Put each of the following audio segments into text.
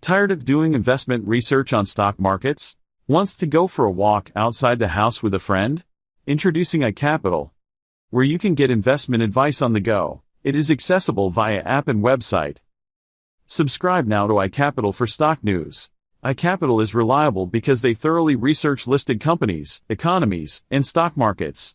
Tired of doing investment research on stock markets? Wants to go for a walk outside the house with a friend? Introducing iCapital, where you can get investment advice on the go. It is accessible via app and website. Subscribe now to iCapital for stock news. iCapital is reliable because they thoroughly research listed companies, economies, and stock markets.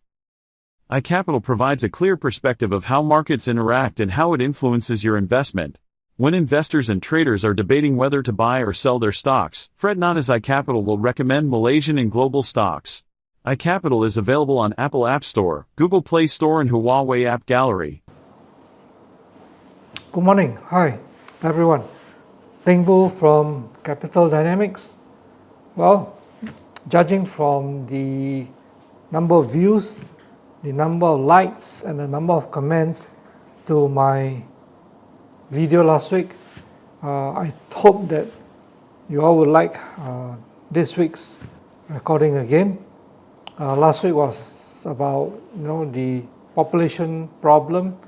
iCapital provides a clear perspective of how markets interact and how it influences your investment. When investors and traders are debating whether to buy or sell their stocks, fret not, as iCapital will recommend Malaysian and global stocks. iCapital is available on Apple App Store, Google Play Store, and Huawei App Gallery. Good morning. Hi, everyone. Teng Boo from Capital Dynamics. Well, judging from the number of views, the number of likes, and the number of comments to my video last week, I hope that you all would like this week's recording again. Last week was about the population problem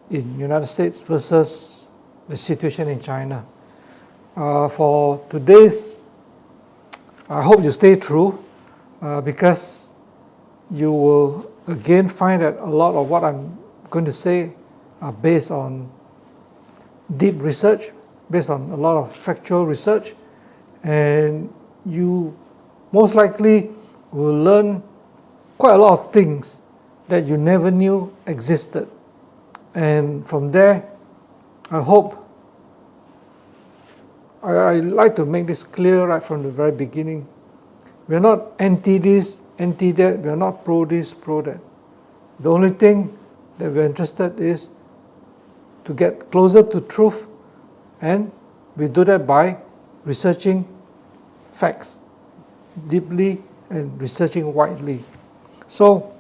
in United States versus the situation in China. For today's, I hope you stay true because you will again find that a lot of what I'm going to say are based on deep research, based on a lot of factual research, and you most likely will learn quite a lot of things that you never knew existed. And from there, I hope, I like to make this clear right from the very beginning. We're not anti this, anti that, we're not pro this, pro that. The only thing that we're interested is to get closer to truth, and we do that by researching facts deeply and researching widely. So,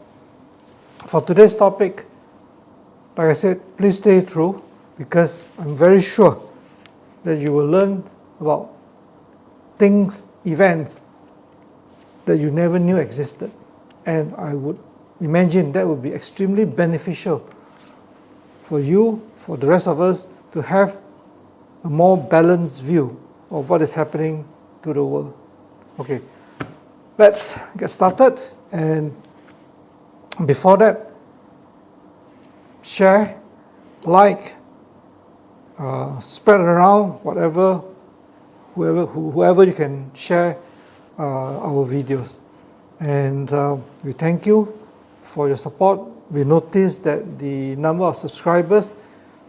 for today's topic, like I said, please stay true because I'm very sure that you will learn about things, events that you never knew existed. And I would imagine that would be extremely beneficial for you, for the rest of us, to have a more balanced view of what is happening to the world. Okay, let's get started. And before that, share, like, spread around whoever you can share our videos. And we thank you for your support. We noticed that the number of subscribers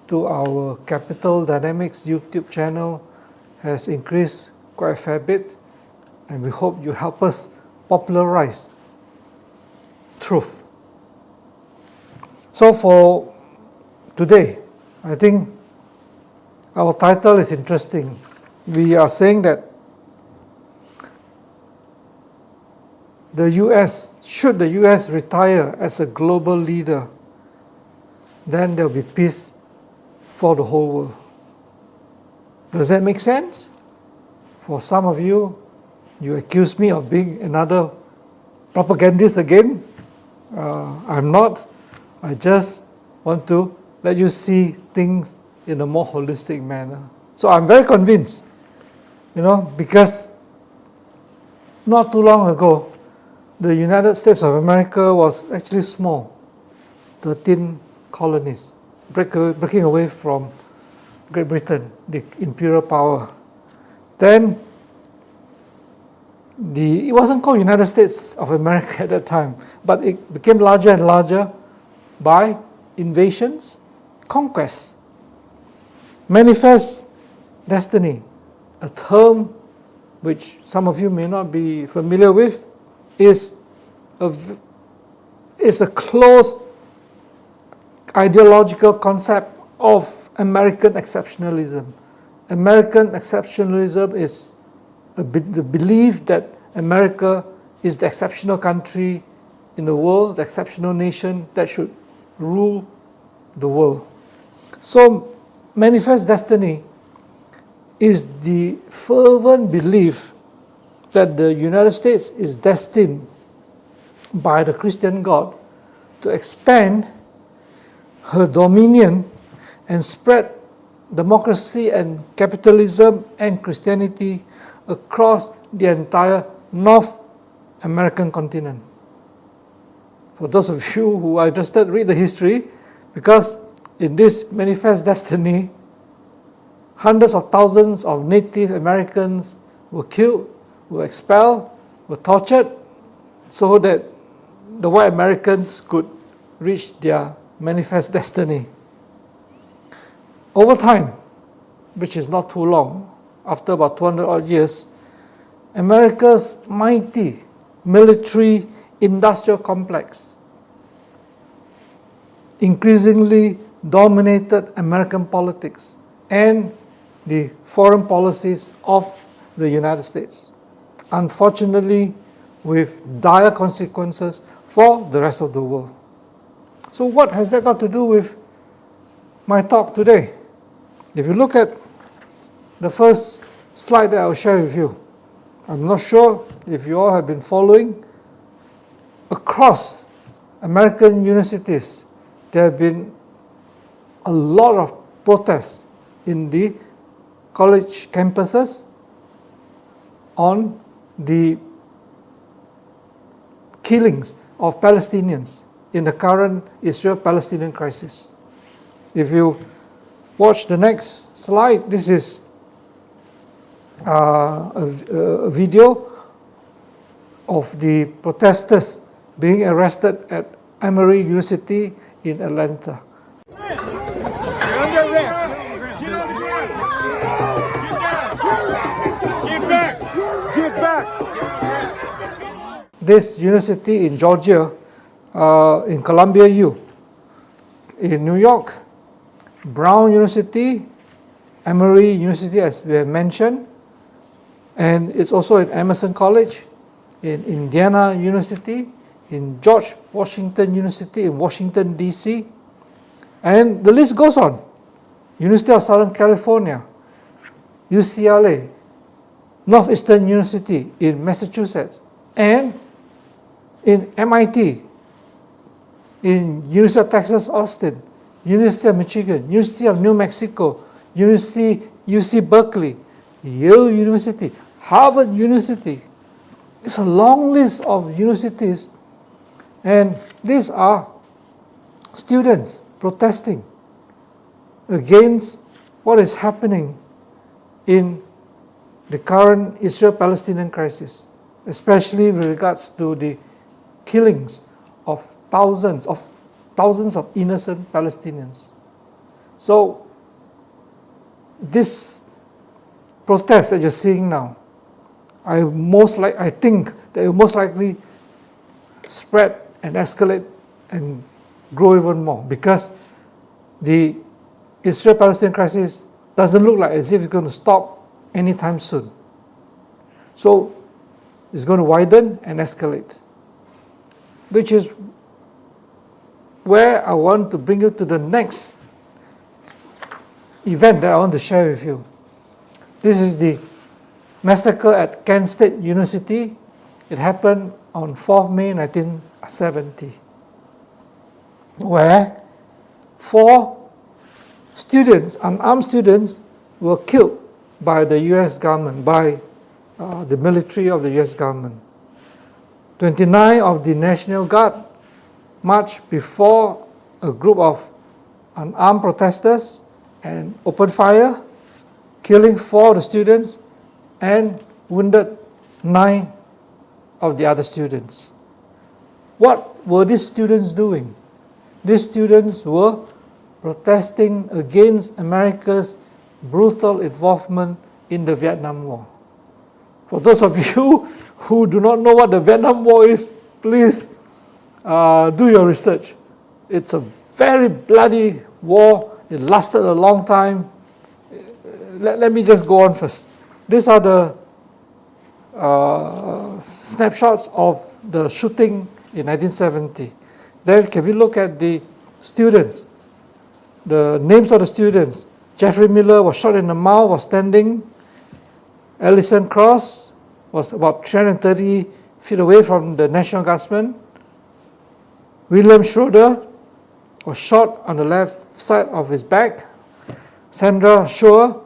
to our Capital Dynamics YouTube channel has increased quite a fair bit, and we hope you help us popularize truth. So for today, I think our title is interesting. We are saying that should the US retire as a global leader, then there will be peace for the whole world. Does that make sense? For some of you, you accuse me of being another propagandist again. I'm not. I just want to let you see things in a more holistic manner. So I'm very convinced, because not too long ago, the United States of America was actually small, 13 colonies, breaking away from Great Britain, the imperial power. Then it wasn't called United States of America at that time, but it became larger and larger by invasions, conquests. Manifest destiny, a term which some of you may not be familiar with, is a close ideological concept of American exceptionalism. American exceptionalism is the belief that America is the exceptional country in the world, the exceptional nation that should rule the world. So, manifest destiny is the fervent belief that the United States is destined by the Christian God to expand her dominion and spread democracy and capitalism and Christianity across the entire North American continent. For those of you who are interested, read the history, because in this manifest destiny, hundreds of thousands of Native Americans were killed, were expelled, were tortured, so that the white Americans could reach their manifest destiny. Over time, which is not too long, after about 200 odd years, America's mighty military industrial complex increasingly dominated American politics and the foreign policies of the United States, unfortunately with dire consequences for the rest of the world. So what has that got to do with my talk today? If you look at the first slide that I'll share with you, I'm not sure if you all have been following. Across American universities, there have been a lot of protests in the college campuses on the killings of Palestinians in the current Israel-Palestinian crisis. If you watch the next slide, this is a video of the protesters being arrested at Emory University in Atlanta. Get back! This university in Georgia, in Columbia U, in New York, Brown University, Emory University, as we have mentioned, and it's also in Emerson College, in Indiana University, in George Washington University in Washington, D.C., and the list goes on. University of Southern California, UCLA, Northeastern University in Massachusetts, and in MIT, in University of Texas, Austin, University of Michigan, University of New Mexico, UC Berkeley, Yale University, Harvard University. It's a long list of universities, and these are students protesting against what is happening in the current Israel-Palestinian crisis, especially with regards to the killings of thousands of innocent Palestinians. So this protest that you're seeing now, I think that it will most likely spread and escalate and grow even more, because the Israel-Palestinian crisis doesn't look like as if it's going to stop anytime soon. So it's going to widen and escalate, which is where I want to bring you to the next event that I want to share with you. This is the massacre at Kent State University. It happened on 4th May 1970, where 4 students, unarmed students, were killed by the US government, by the military of the US government. 29 of the National Guard marched before a group of unarmed protesters and opened fire, killing 4 of the students and wounded 9 of the other students. What were these students doing? These students were protesting against America's brutal involvement in the Vietnam War. For those of you who do not know what the Vietnam War is, please do your research. It's a very bloody war. It lasted a long time. Let me just go on first. These are the snapshots of the shooting in 1970. Then can we look at the students, the names of the students. Jeffrey Miller was shot in the mouth, was standing. Ellison Cross was about 330 feet away from the National Guardsman. William Schroeder was shot on the left side of his back. Sandra Schur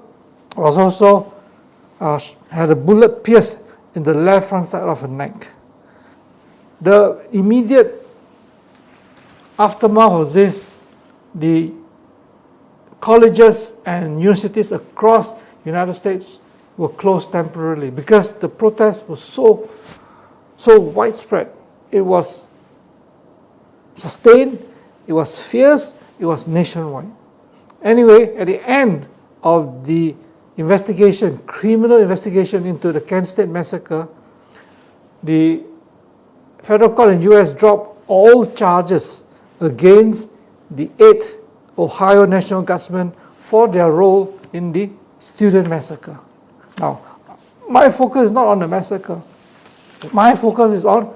was also had a bullet pierced in the left front side of her neck. The immediate aftermath of this, the colleges and universities across the United States were closed temporarily because the protest was so widespread. It was sustained, it was fierce, it was nationwide. Anyway, at the end of the investigation, criminal investigation into the Kent State massacre, the federal court in the US dropped all charges against the 8 Ohio National Guardsmen for their role in the student massacre. Now, my focus is not on the massacre. My focus is on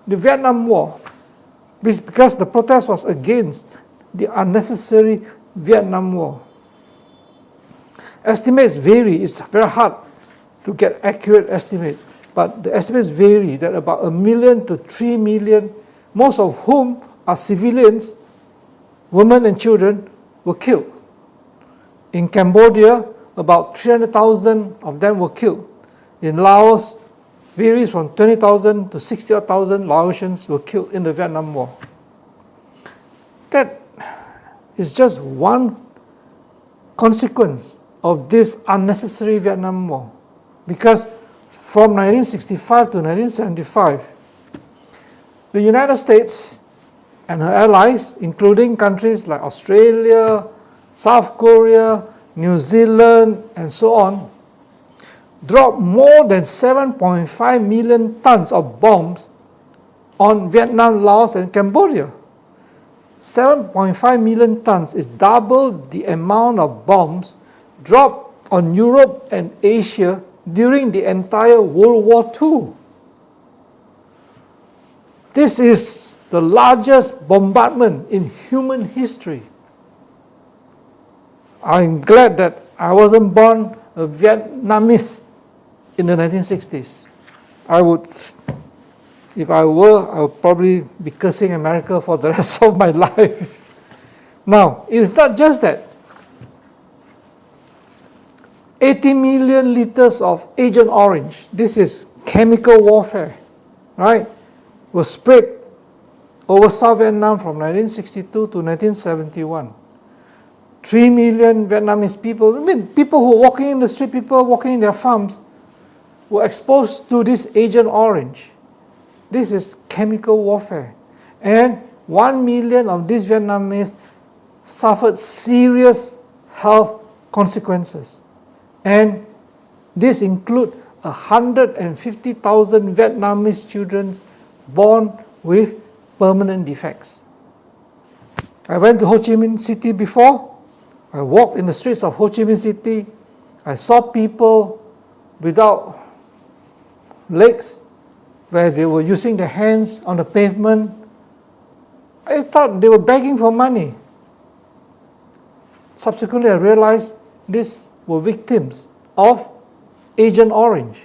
the Vietnam War, because the protest was against the unnecessary Vietnam War. Estimates vary. It's very hard to get accurate estimates, but the estimates vary that about 1 million to 3 million, most of whom are civilians, women and children, were killed. In Cambodia, about 300,000 of them were killed. In Laos, varies from 20,000 to 60,000 Laotians were killed in the Vietnam War. That is just one consequence of this unnecessary Vietnam War. Because from 1965 to 1975, the United States and her allies, including countries like Australia, South Korea, New Zealand, and so on, dropped more than 7.5 million tons of bombs on Vietnam, Laos, and Cambodia. 7.5 million tons is double the amount of bombs dropped on Europe and Asia during the entire World War II. This is the largest bombardment in human history. I'm glad that I wasn't born a Vietnamese in the 1960s. If I were, I would probably be cursing America for the rest of my life. Now, it's not just that. 80 million liters of Agent Orange, this is chemical warfare, right, was sprayed over South Vietnam from 1962 to 1971. 3 million Vietnamese people, people who are walking in the street, people walking in their farms, were exposed to this Agent Orange. This is chemical warfare. And 1 million of these Vietnamese suffered serious health consequences. And this includes 150,000 Vietnamese children born with permanent defects. I went to Ho Chi Minh City before. I walked in the streets of Ho Chi Minh City. I saw people without legs, where they were using their hands on the pavement. I thought they were begging for money. Subsequently, I realized these were victims of Agent Orange.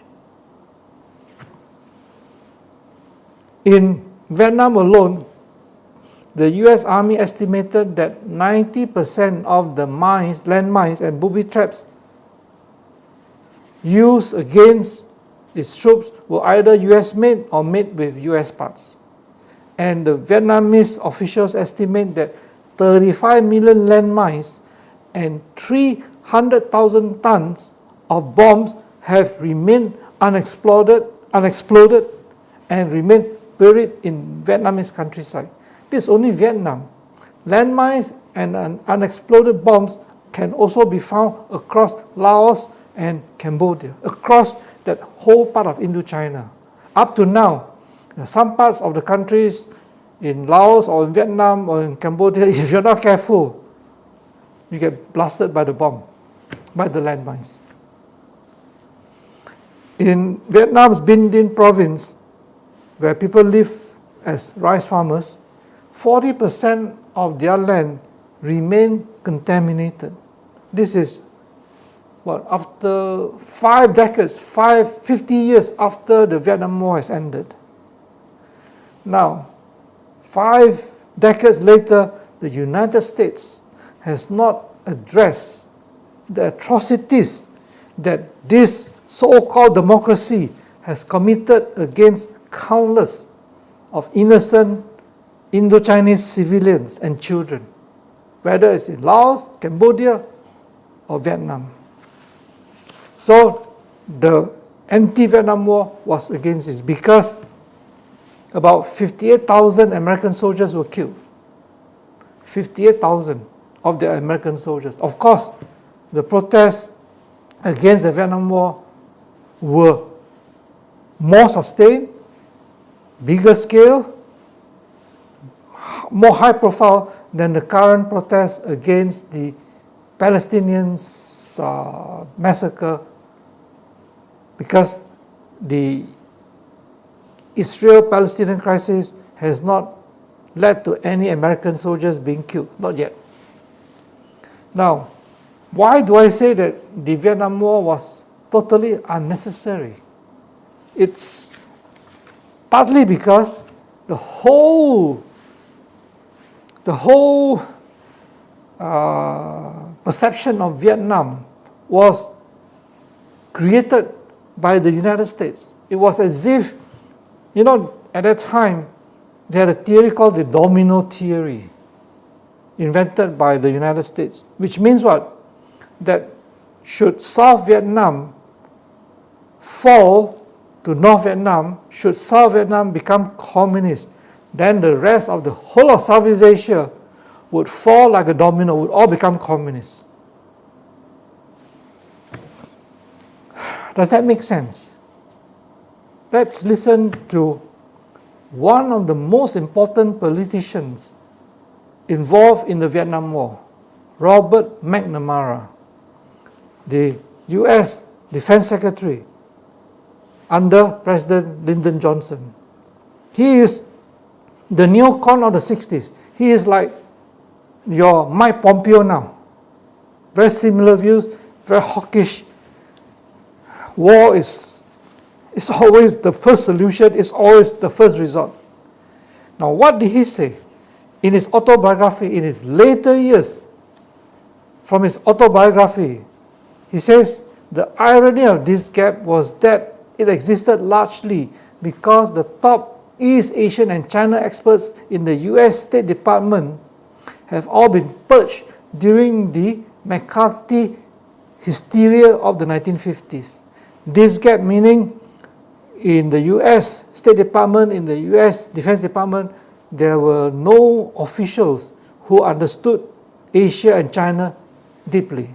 In Vietnam alone, the US Army estimated that 90% of the mines, landmines and booby traps used against its troops were either US made or made with US parts. And the Vietnamese officials estimate that 35 million landmines and 300,000 tons of bombs have remained unexploded and remain buried in Vietnamese countryside. This is only Vietnam. Landmines and unexploded bombs can also be found across Laos and Cambodia, across that whole part of Indochina. Up to now, some parts of the countries in Laos or in Vietnam or in Cambodia, if you're not careful, you get blasted by the bomb, by the landmines. In Vietnam's Binh Dinh province, where people live as rice farmers, 40% of their land remain contaminated. This is after 5 decades, 50 years after the Vietnam War has ended. Now, 5 decades later, the United States has not addressed the atrocities that this so-called democracy has committed against countless of innocent Indo-Chinese civilians and children, whether it's in Laos, Cambodia, or Vietnam. So the anti-Vietnam War was against this because about 58,000 American soldiers were killed. 58,000 of the American soldiers. Of course, the protests against the Vietnam War were more sustained, bigger scale, more high profile than the current protests against the Palestinians' massacre, because the Israel-Palestinian crisis has not led to any American soldiers being killed, not yet. Now, why do I say that the Vietnam War was totally unnecessary? It's partly because the whole perception of Vietnam was created by the United States. It was as if, at that time, they had a theory called the domino theory, invented by the United States, which means what? That should South Vietnam fall to North Vietnam, should South Vietnam become communist, then the rest of the whole of Southeast Asia would fall like a domino, would all become communist. Does that make sense? Let's listen to one of the most important politicians involved in the Vietnam War, Robert McNamara, the US Defense Secretary under President Lyndon Johnson. He is the neocon of the 60s. He is like your Mike Pompeo now. Very similar views, very hawkish. War is always the first solution, it's always the first resort. Now, what did he say? In his autobiography, in his later years, from his autobiography, he says, the irony of this gap was that it existed largely because the top East Asian and China experts in the US State Department have all been purged during the McCarthy hysteria of the 1950s. This gap meaning in the US State Department, in the US Defense Department, there were no officials who understood Asia and China deeply.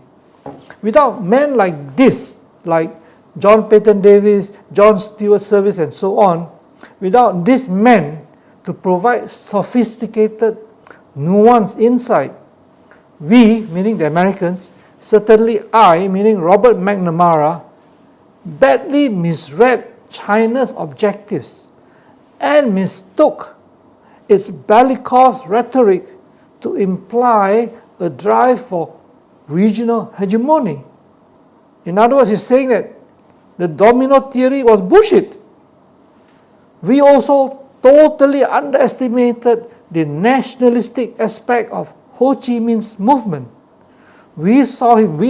Without men like this, like John Peyton Davis, John Stewart Service, and so on, without these men to provide sophisticated, nuanced insight, we, meaning the Americans, certainly I, meaning Robert McNamara, badly misread China's objectives and mistook its bellicose rhetoric to imply a drive for regional hegemony. In other words, he's saying that the domino theory was bullshit. We also totally underestimated the nationalistic aspect of Ho Chi Minh's movement. We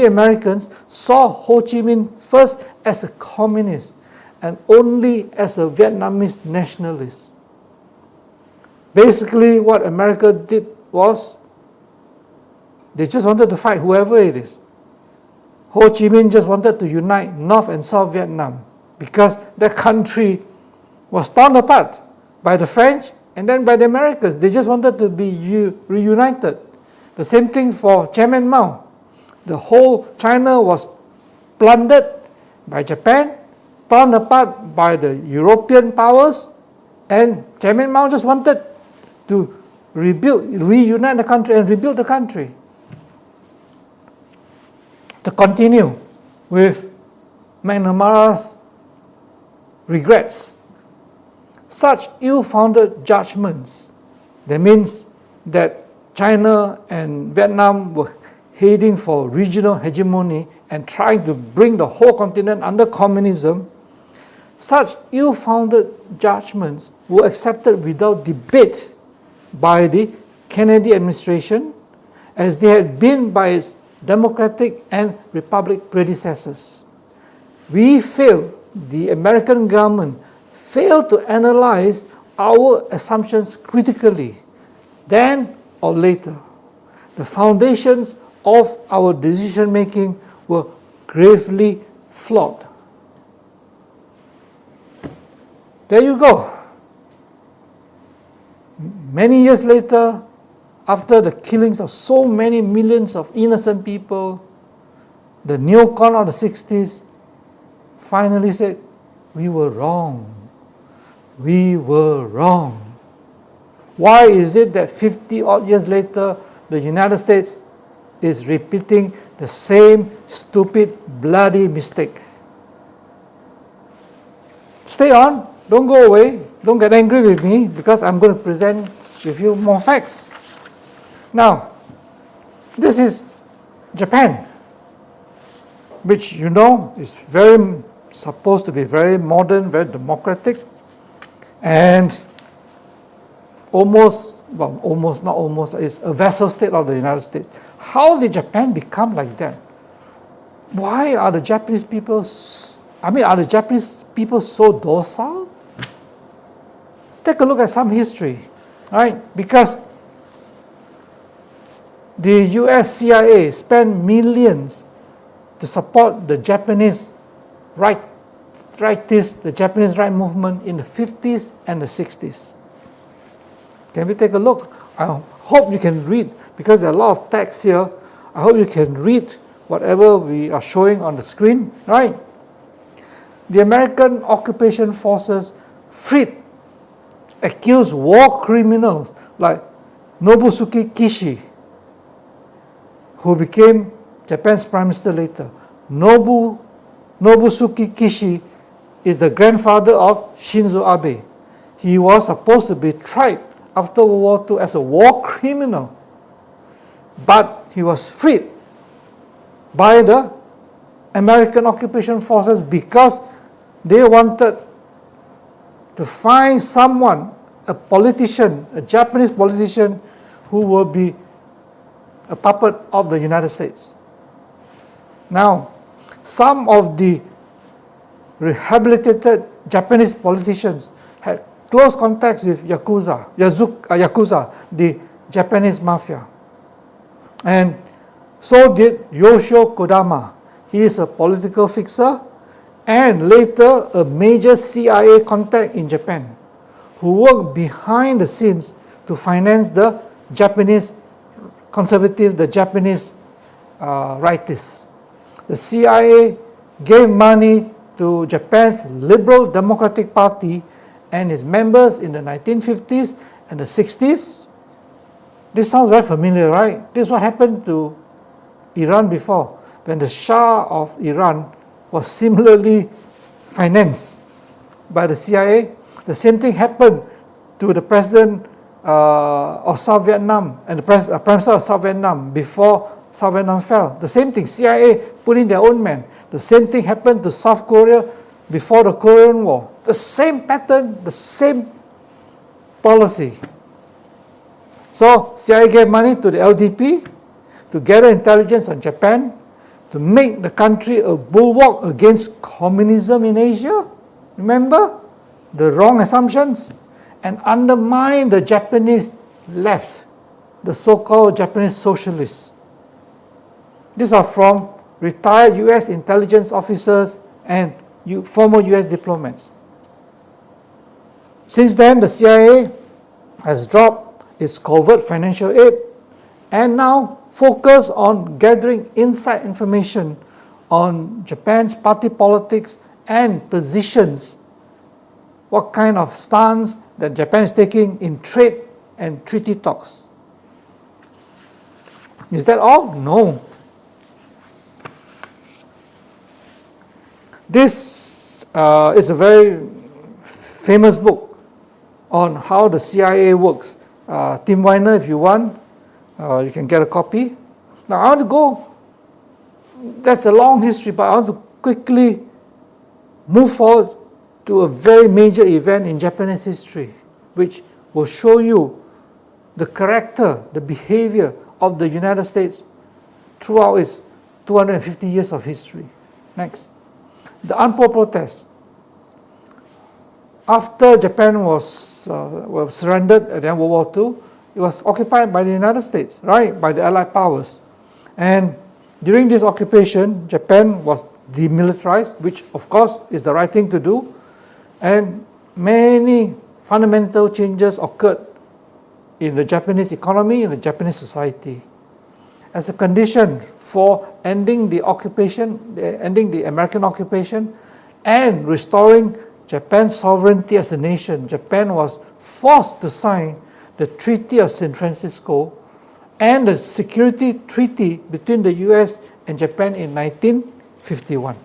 Americans saw Ho Chi Minh first as a communist and only as a Vietnamese nationalist. Basically, what America did was they just wanted to fight whoever it is. Ho Chi Minh just wanted to unite North and South Vietnam because that country was torn apart by the French and then by the Americans. They just wanted to be reunited. The same thing for Chairman Mao. The whole China was plundered by Japan, torn apart by the European powers, and Chairman Mao just wanted to reunite the country and rebuild the country. To continue with McNamara's regrets, such ill-founded judgments, that means that China and Vietnam were heading for regional hegemony and trying to bring the whole continent under communism, such ill-founded judgments were accepted without debate by the Kennedy administration, as they had been by its democratic and republic predecessors. We failed, the American government failed to analyze our assumptions critically. Then or later, the foundations of our decision making were gravely flawed. There you go. Many years later, after the killings of so many millions of innocent people, the neocon of the 60s finally said, we were wrong. We were wrong. Why is it that 50 odd years later, the United States is repeating the same stupid, bloody mistake? Stay on, don't go away, don't get angry with me, because I'm going to present with you more facts. Now, this is Japan, which you know is supposed to be very modern, very democratic, and it's a vassal state of the United States. How did Japan become like that? Why are the Japanese people so docile? Take a look at some history, right? Because the US CIA spent millions to support the Japanese the Japanese right movement in the 50s and the 60s. Can we take a look? I hope you can read, because there are a lot of text here. I hope you can read whatever we are showing on the screen, right? The American occupation forces freed accused war criminals like Nobusuke Kishi, who became Japan's prime minister later. Nobusuke Kishi is the grandfather of Shinzo Abe. He was supposed to be tried after World War II as a war criminal, but he was freed by the American occupation forces because they wanted to find someone, a politician, a Japanese politician, who will be a puppet of the United States. Now, some of the rehabilitated Japanese politicians had close contacts with Yakuza, the Japanese mafia. And so did Yoshio Kodama. He is a political fixer and later a major CIA contact in Japan, who worked behind the scenes to finance the Japanese conservative, the Japanese rightists. The CIA gave money to Japan's Liberal Democratic Party and its members in the 1950s and the 60s. This sounds very familiar, right? This is what happened to Iran before, when the Shah of Iran was similarly financed by the CIA. The same thing happened to the president of South Vietnam and the prime minister of South Vietnam before South Vietnam fell. The same thing, CIA put in their own men. The same thing happened to South Korea before the Korean War. The same pattern, the same policy. So CIA gave money to the LDP to gather intelligence on Japan, to make the country a bulwark against communism in Asia. Remember the wrong assumptions? And undermine the Japanese left, the so-called Japanese socialists. These are from retired US intelligence officers and former US diplomats. Since then, the CIA has dropped its covert financial aid and now focus on gathering inside information on Japan's party politics and positions, what kind of stance that Japan is taking in trade and treaty talks. Is that all? No. This is a very famous book on how the CIA works. Tim Weiner, if you want, you can get a copy. Now I want to go, that's a long history, but I want to quickly move forward to a very major event in Japanese history, which will show you the character, the behavior of the United States throughout its 250 years of history. Next. The Anpo protest. After Japan was surrendered at the end of World War II, it was occupied by the United States, right, by the Allied powers. And during this occupation, Japan was demilitarized, which of course is the right thing to do, and many fundamental changes occurred in the Japanese economy, in the Japanese society. As a condition for ending the occupation, ending the American occupation, and restoring Japan's sovereignty as a nation, Japan was forced to sign the Treaty of San Francisco and the Security Treaty between the US and Japan in 1951.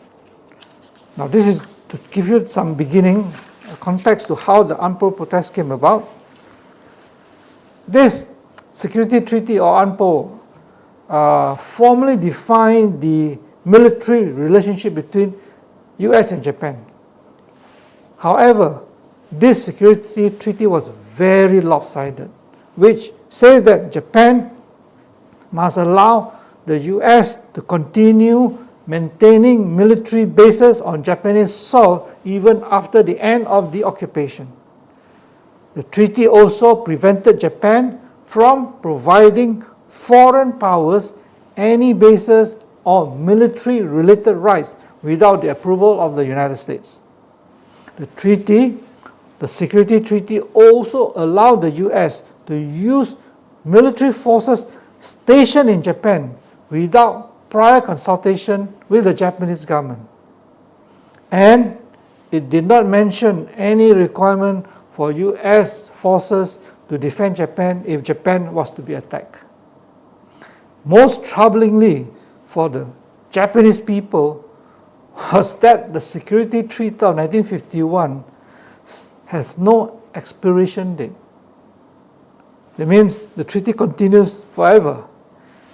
Now this is to give you some beginning context to how the Anpo protest came about. This Security Treaty or Anpo formally defined the military relationship between US and Japan. However, this security treaty was very lopsided, which says that Japan must allow the US to continue maintaining military bases on Japanese soil even after the end of the occupation. The treaty also prevented Japan from providing foreign powers any bases or military-related rights without the approval of the United States. The Security Treaty also allowed the US to use military forces stationed in Japan without prior consultation with the Japanese government. And it did not mention any requirement for US forces to defend Japan if Japan was to be attacked. Most troublingly for the Japanese people was that the Security Treaty of 1951 has no expiration date. That means the treaty continues forever.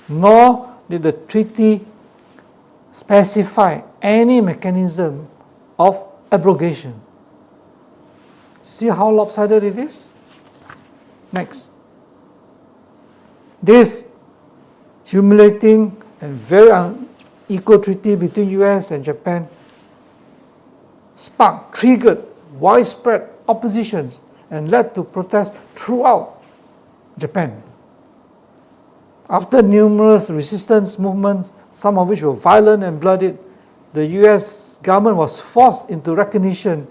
Nor did the treaty specify any mechanism of abrogation. See how lopsided it is? Next. This humiliating and very unequal treaty between US and Japan triggered widespread oppositions and led to protests throughout Japan. After numerous resistance movements, some of which were violent and bloody, the US government was forced into recognition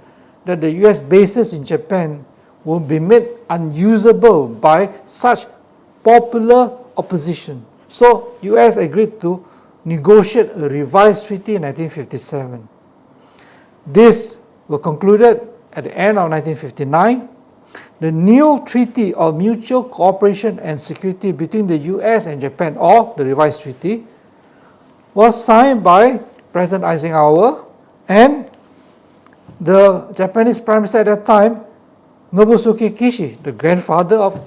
that the US bases in Japan would be made unusable by such popular opposition. So, US agreed to negotiate a revised treaty in 1957. This was concluded at the end of 1959. The new Treaty of Mutual Cooperation and Security between the US and Japan, or the revised treaty, was signed by President Eisenhower and the Japanese Prime Minister at that time, Nobusuke Kishi, the grandfather of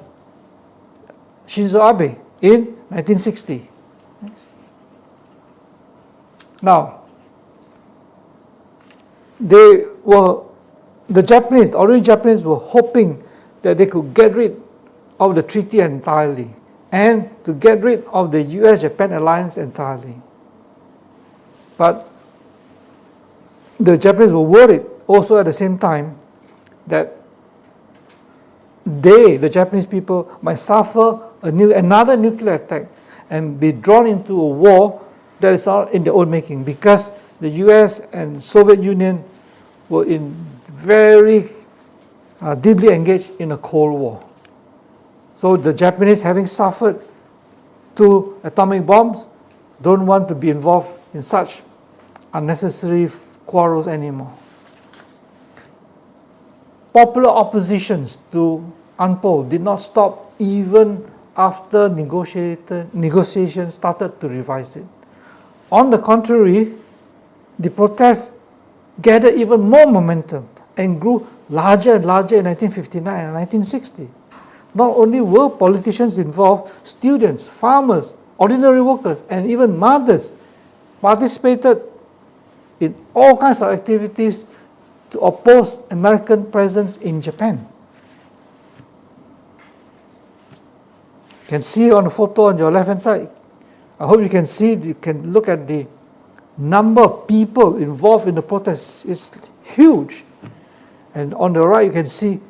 Shinzo Abe, in 1960. Now, the original Japanese were hoping that they could get rid of the treaty entirely and to get rid of the US-Japan alliance entirely. But the Japanese were worried also at the same time that the Japanese people, might suffer another nuclear attack and be drawn into a war that is not in their own making, because the US and Soviet Union were very deeply engaged in a Cold War. So the Japanese, having suffered 2 atomic bombs, don't want to be involved in such unnecessary quarrels anymore. Popular oppositions to Anpo did not stop even after negotiations started to revise it. On the contrary, the protests gathered even more momentum and grew larger and larger in 1959 and 1960. Not only were politicians involved, students, farmers, ordinary workers, and even mothers participated in all kinds of activities to oppose American presence in Japan. You can see on the photo on your left-hand side, I hope you can see, you can look at the number of people involved in the protests. It's huge. And on the right, you can see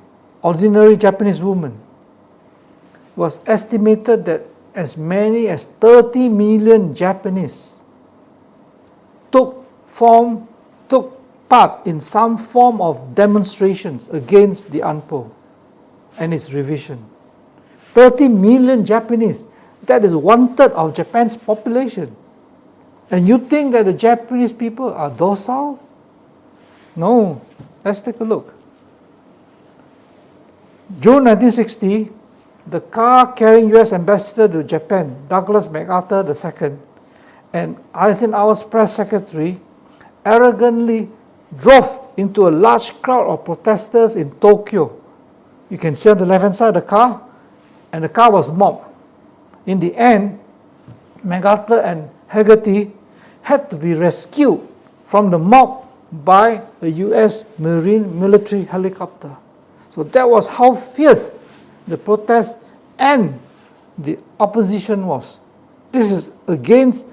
ordinary Japanese woman. It was estimated that as many as 30 million Japanese took part in some form of demonstrations against the Anpo and its revision. 30 million Japanese, that is 1/3 of Japan's population. And you think that the Japanese people are docile? No. Let's take a look. June 1960, the car carrying U.S. ambassador to Japan, Douglas MacArthur II, and Eisenhower's press secretary arrogantly drove into a large crowd of protesters in Tokyo. You can see on the left-hand side of the car, and the car was mobbed. In the end, MacArthur and Haggerty had to be rescued from the mob by a U.S. Marine military helicopter. So that was how fierce the protest and the opposition was. This is against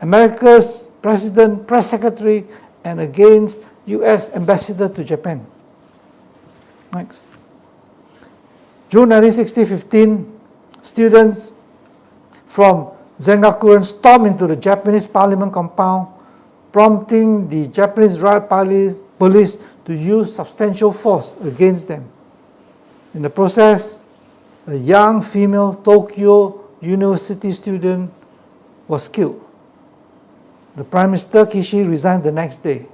America's president, press secretary, and against U.S. ambassador to Japan. Next. June 1960, 15 students from Zengakuren stormed into the Japanese parliament compound, prompting the Japanese riot police to use substantial force against them. In the process, a young female Tokyo University student was killed. The Prime Minister Kishi resigned the next day.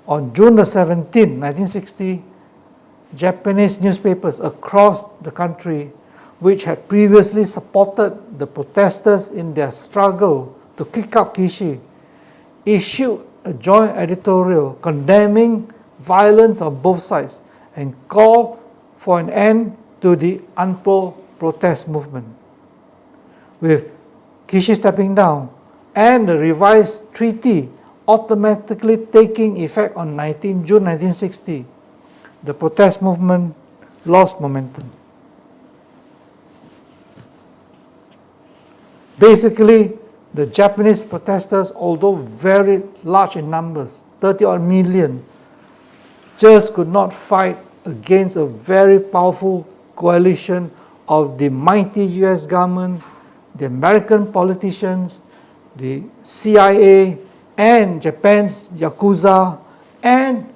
On June 17, 1960, Japanese newspapers across the country, which had previously supported the protesters in their struggle to kick out Kishi, issued a joint editorial condemning violence on both sides and called for an end to the Anpo protest movement. With Kishi stepping down and the revised treaty automatically taking effect on June 1960, the protest movement lost momentum. Basically, the Japanese protesters, although very large in numbers, 30-odd million, just could not fight against a very powerful coalition of the mighty US government, the American politicians, the CIA, and Japan's Yakuza, and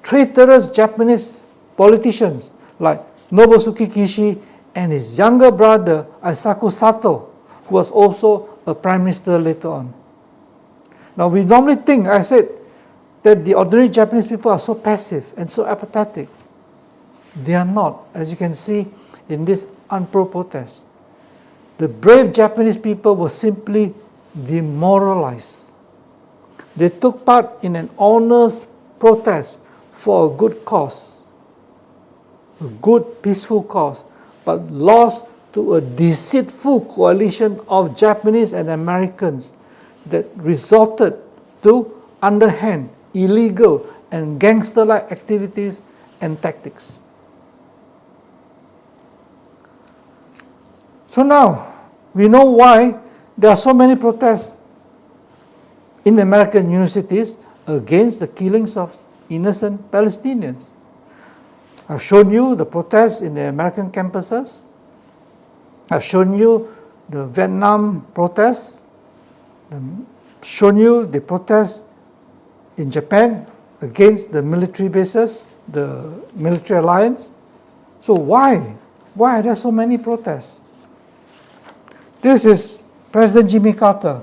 traitorous Japanese politicians like Nobusuke Kishi and his younger brother Eisaku Sato, who was also a prime minister later on. Now we normally think, I said, that the ordinary Japanese people are so passive and so apathetic. They are not, as you can see in this Anpo protest. The brave Japanese people were simply demoralized. They took part in an honest protest for a good cause, a good peaceful cause, but lost to a deceitful coalition of Japanese and Americans that resorted to underhand, illegal, and gangster-like activities and tactics. So now, we know why there are so many protests in American universities against the killings of innocent Palestinians. I've shown you the protests in the American campuses. I've shown you the Vietnam protests. I've shown you the protests in Japan against the military bases, the military alliance. So why? Why are there so many protests? This is President Jimmy Carter.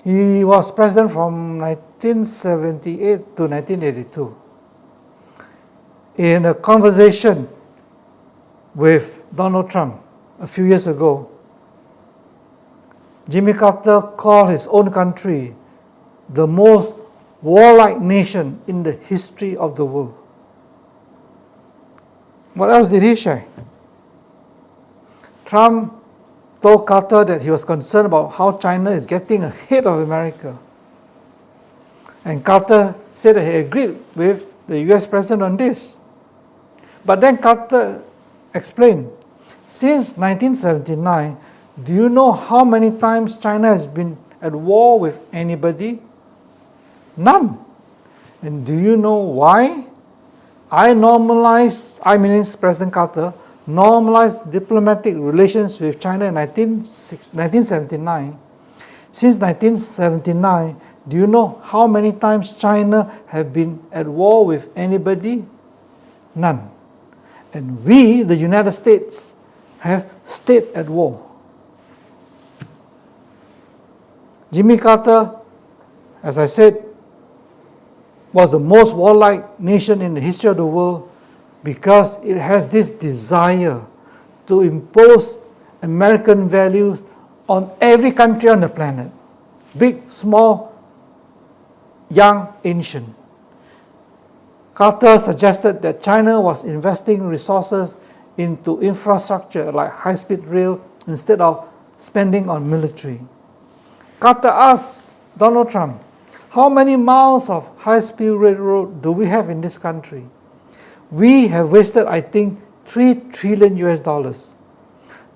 He was president from 1978 to 1982. In a conversation with Donald Trump a few years ago, Jimmy Carter called his own country the most warlike nation in the history of the world. What else did he say? Trump told Carter that he was concerned about how China is getting ahead of America. And Carter said that he agreed with the US president on this. But then Carter explained, since 1979, Do you know how many times China has been at war with anybody? None. And do you know why? I meaning President Carter, normalized diplomatic relations with China in 1979. Since 1979, do you know how many times China have been at war with anybody? None. And we, the United States, have stayed at war. Jimmy Carter, as I said, was the most warlike nation in the history of the world because it has this desire to impose American values on every country on the planet, big, small, young, ancient. Carter suggested that China was investing resources into infrastructure like high-speed rail instead of spending on military. Carter asked Donald Trump, how many miles of high-speed railroad do we have in this country? We have wasted, I think, $3 trillion US.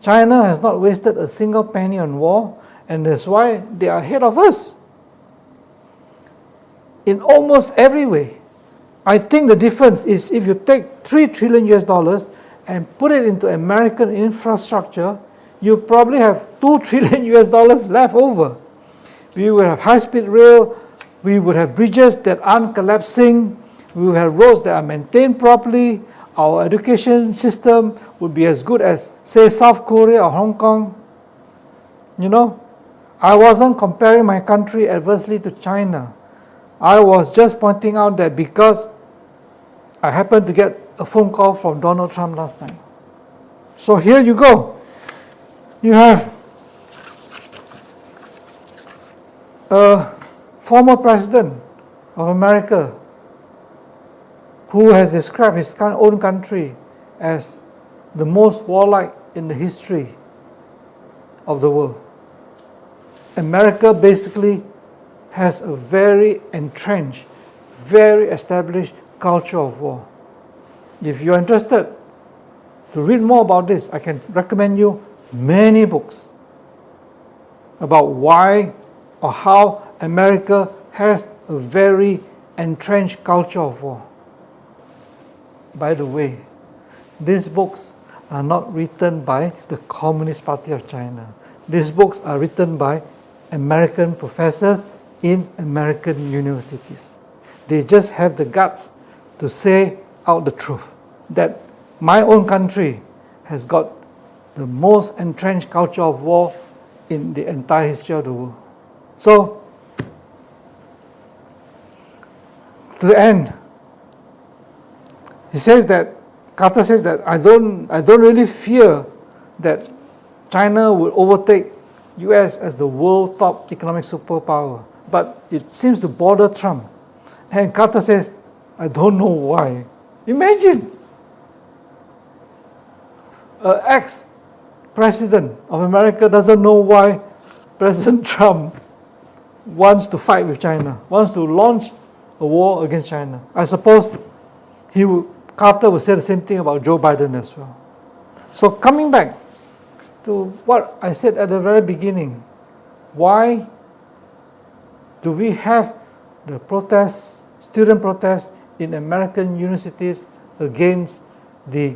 China has not wasted a single penny on war, and that's why they are ahead of us in almost every way. I think the difference is if you take $3 trillion US and put it into American infrastructure, you probably have $2 trillion US left over. We will have high-speed rail, we would have bridges that aren't collapsing, we will have roads that are maintained properly, our education system would be as good as, say, South Korea or Hong Kong. You know, I wasn't comparing my country adversely to China. I was just pointing out that because I happened to get a phone call from Donald Trump last night. So here you go. You have a former president of America who has described his own country as the most warlike in the history of the world. America basically has a very entrenched, very established culture of war. If you're interested to read more about this, I can recommend you many books about why or how America has a very entrenched culture of war. By the way, these books are not written by the Communist Party of China. These books are written by American professors in American universities. They just have the guts to say out the truth that my own country has got the most entrenched culture of war in the entire history of the world. So, to the end, Carter says that I don't really fear that China will overtake US as the world top economic superpower, but it seems to bother Trump. And Carter says, I don't know why. Imagine an ex-president of America doesn't know why President Trump wants to fight with China, wants to launch a war against China. I suppose Carter would say the same thing about Joe Biden as well. So coming back to what I said at the very beginning, why do we have the protests, student protests in American universities against the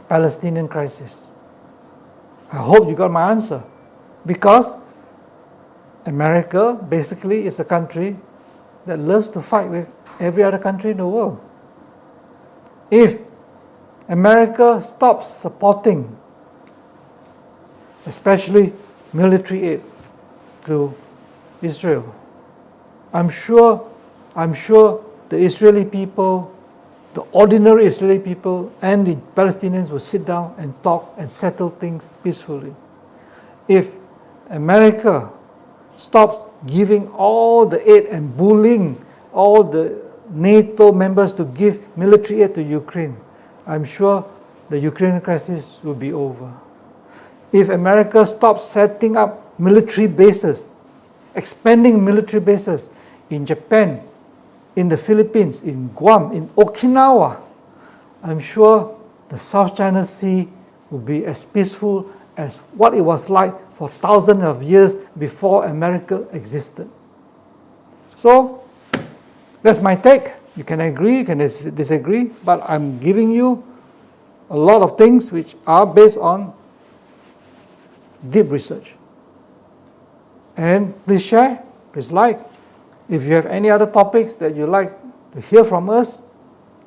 Palestinian crisis? I hope you got my answer. Because America basically is a country that loves to fight with every other country in the world. If America stops supporting, especially military aid to Israel, I'm sure the Israeli people, the ordinary Israeli people and the Palestinians will sit down and talk and settle things peacefully. If America stops giving all the aid and bullying all the NATO members to give military aid to Ukraine, I'm sure the Ukrainian crisis will be over. If America stops setting up military bases, expanding military bases in Japan, in the Philippines, in Guam, in Okinawa, I'm sure the South China Sea will be as peaceful as what it was like for thousands of years before America existed. So, that's my take. You can agree, you can disagree, but I'm giving you a lot of things which are based on deep research. And please share, please like. If you have any other topics that you'd like to hear from us,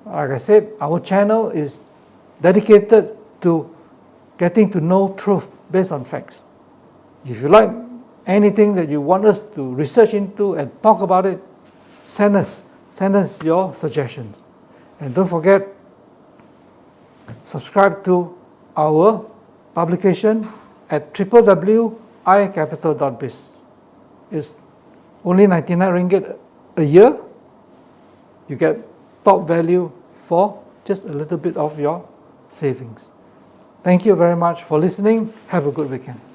like I said, our channel is dedicated to getting to know truth based on facts. If you like anything that you want us to research into and talk about it, send us your suggestions. And don't forget, subscribe to our publication at www.icapital.biz. It's only 99 ringgit a year. You get top value for just a little bit of your savings. Thank you very much for listening. Have a good weekend.